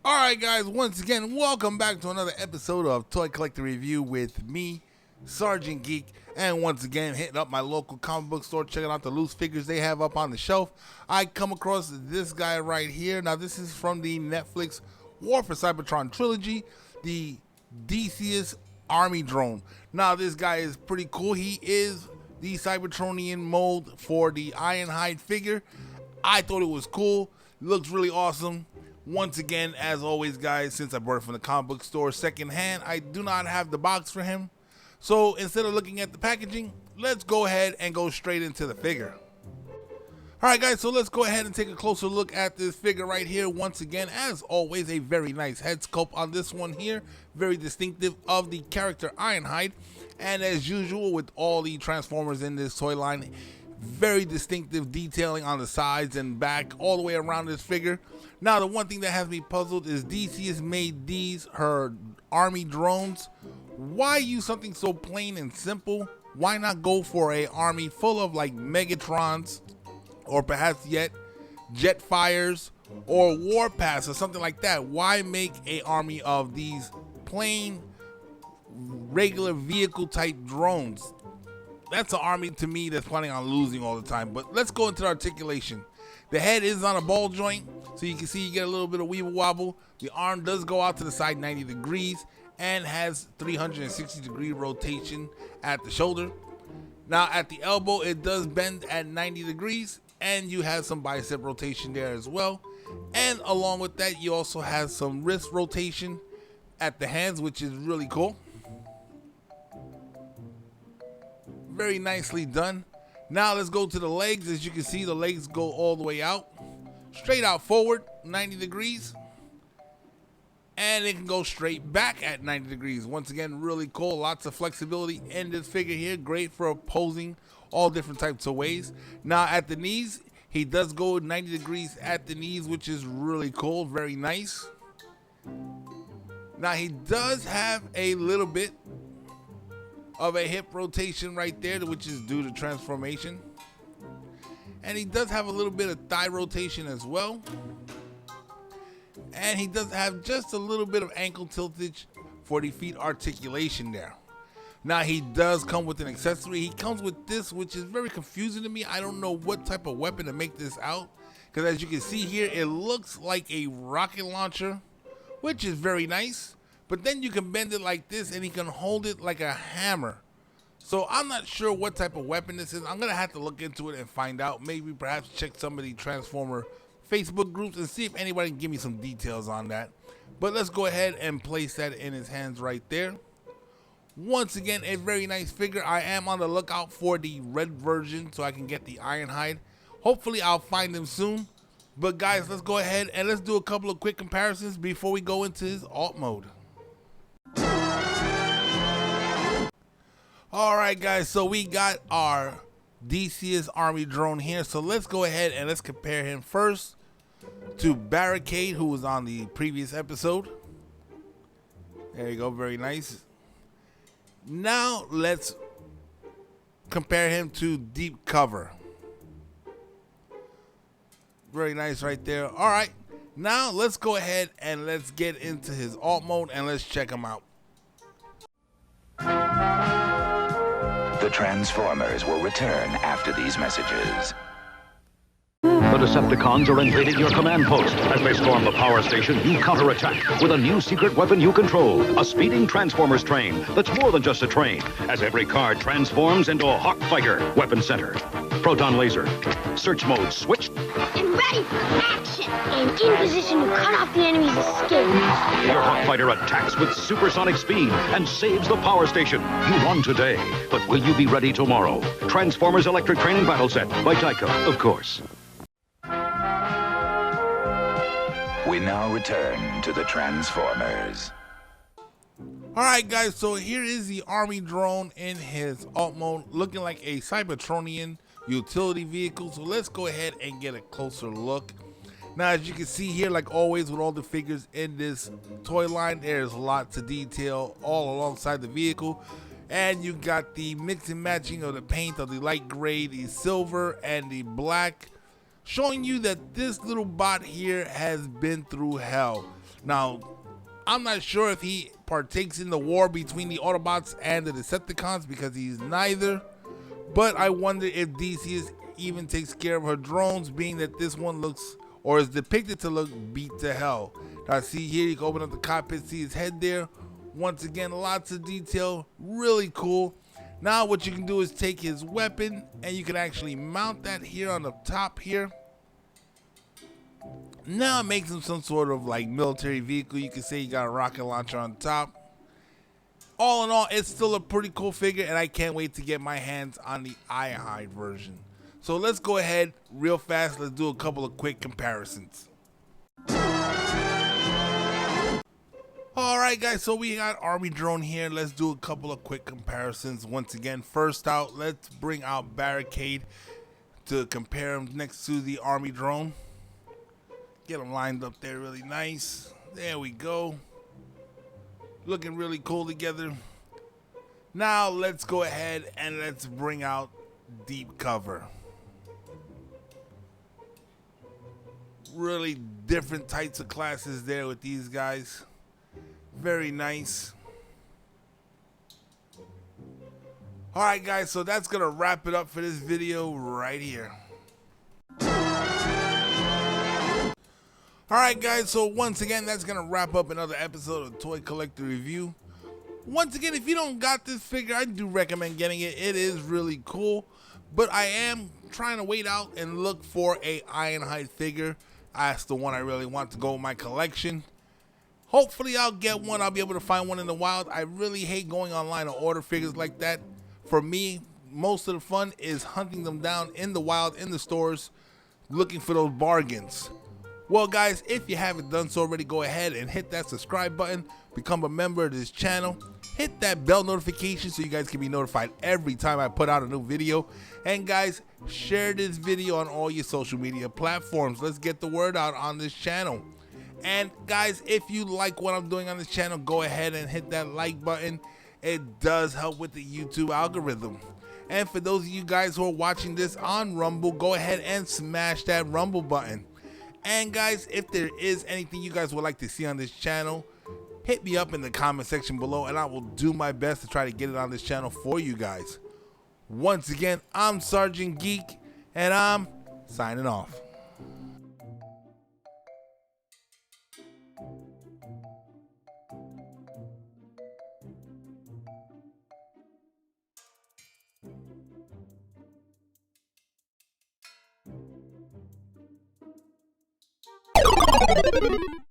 Alright guys, once again, welcome back to another episode of Toy Collector Review with me, Sergeant Geek, and once again, hitting up my local comic book store, checking out the loose figures they have up on the shelf. I come across this guy right here. Now this is from the NetFlix War for Cvbertron Trilogy, the Deseeus Army Drone. Now this guy is pretty cool. He is the Cvbertronian mold for the Ironhide figure. I thought it was cool. Looks really awesome. Once again, as always guys, since I bought it from the comic book store secondhand, I do not have the box for him. So instead of looking at the packaging, let's go ahead and go straight into the figure. Alright guys, so let's go ahead and take a closer look at this figure right here. Once again, as always, a very nice head sculpt on this one here. Very distinctive of the character Ironhide. And as usual with all the Transformers in this toy line, very distinctive detailing on the sides and back all the way around this figure. Now the one thing that has me puzzled is Deseeus made these her army drones. Why use something so plain and simple? Why not go for a army full of like Megatrons, or perhaps yet Jetfires or Warpaths or something like that? Why make a army of these plain regular vehicle type drones? That's an army to me that's planning on losing all the time. But let's go into the articulation. The head is on a ball joint, so you can see you get a little bit of weeble wobble. The arm does go out to the side 90 degrees and has 360 degree rotation at the shoulder. Now at the elbow, it does bend at 90 degrees, and you have some bicep rotation there as well. And along with that, you also have some wrist rotation at the hands, which is really cool. Very nicely done. Now let's go to the legs. As you can see, the legs go all the way out, straight out forward 90 degrees, and it can go straight back at 90 degrees. Once again, really cool. Lots of flexibility in this figure here. Great for posing all different types of ways. Now at the knees, he does go 90 degrees at the knees, which is really cool. Very nice. Now he does have a little bit of a hip rotation right there, which is due to transformation, and he does have a little bit of thigh rotation as well, and he does have just a little bit of ankle tiltage for the feet articulation there. Now he does come with an accessory. He comes with this, which is very confusing to me. I don't know what type of weapon to make this out, because as you can see here, it looks like a rocket launcher, which is very nice. But then you can bend it like this, and he can hold it like a hammer. So I'm not sure what type of weapon this is. I'm going to have to look into it and find out. Maybe perhaps check some of the Transformer Facebook groups and see if anybody can give me some details on that. But let's go ahead and place that in his hands right there. Once again, a very nice figure. I am on the lookout for the red version so I can get the Ironhide. Hopefully I'll find him soon. But guys, let's go ahead and let's do a couple of quick comparisons before we go into his alt mode. Alright guys, so we got our Deseeus Army drone here. So let's go ahead and let's compare him first to Barricade, who was on the previous episode. There you go, very nice. Now let's compare him to Deep Cover. Very nice right there. Alright, now let's go ahead and let's get into his alt mode and let's check him out. The Transformers will return after these messages. The Decepticons are invading your command post. As they storm the power station, you counterattack with a new secret weapon you control. A speeding Transformers train that's more than just a train, as every car transforms into a Hawk Fighter. Weapon center, proton laser, search mode switched, and ready for action, and in position to cut off the enemy's escape. Your Hawk Fighter attacks with supersonic speed and saves the power station. You won today, but will you be ready tomorrow? Transformers Electric Training Battle Set by Tyco, of course. We now return to the Transformers. Alright guys, so here is the Army drone in his alt mode, looking like a Cvbertronian utility vehicle. So let's go ahead and get a closer look. Now as you can see here, like always with all the figures in this toy line, there's lots of detail all alongside the vehicle. And you got the mix and matching of the paint of the light gray, the silver, and the black, showing you that this little bot here has been through hell. Now, I'm not sure if he partakes in the war between the Autobots and the Decepticons because he's neither, but I wonder if Deseeus even takes care of her drones, being that this one looks, or is depicted to look, beat to hell. Now see here, you can open up the cockpit, see his head there. Once again, lots of detail, really cool. Now what you can do is take his weapon and you can actually mount that here on the top here. Now it makes him some sort of like military vehicle. You can say you got a rocket launcher on top. All in all, it's still a pretty cool figure, and I can't wait to get my hands on the Ironhide version. So let's go ahead real fast. Let's do a couple of quick comparisons. Alright guys, so we got Army Drone here. Let's do a couple of quick comparisons. Once again, first out, let's bring out Barricade to compare him next to the Army Drone. Get them lined up there really nice. There we go. Looking really cool together. Now let's go ahead and let's bring out Deep Cover. Really different types of classes there with these guys. Very nice. Alright guys, so that's gonna wrap it up for this video right here. Alright guys, so once again, that's gonna wrap up another episode of Toy Collector Review. Once again, if you don't got this figure, I do recommend getting it. It is really cool, but I am trying to wait out and look for a Ironhide figure. That's the one I really want to go in my collection. Hopefully I'll get one. I'll be able to find one in the wild. I really hate going online to order figures like that. For me, most of the fun is hunting them down in the wild, in the stores, looking for those bargains. Well guys, if you haven't done so already, go ahead and hit that subscribe button, become a member of this channel, hit that bell notification so you guys can be notified every time I put out a new video. And guys, share this video on all your social media platforms. Let's get the word out on this channel. And guys, if you like what I'm doing on this channel, go ahead and hit that like button. It does help with the YouTube algorithm. And for those of you guys who are watching this on Rumble, go ahead and smash that Rumble button. And guys, if there is anything you guys would like to see on this channel, hit me up in the comment section below and I will do my best to try to get it on this channel for you guys. Once again, I'm Sergeant Geek and I'm signing off.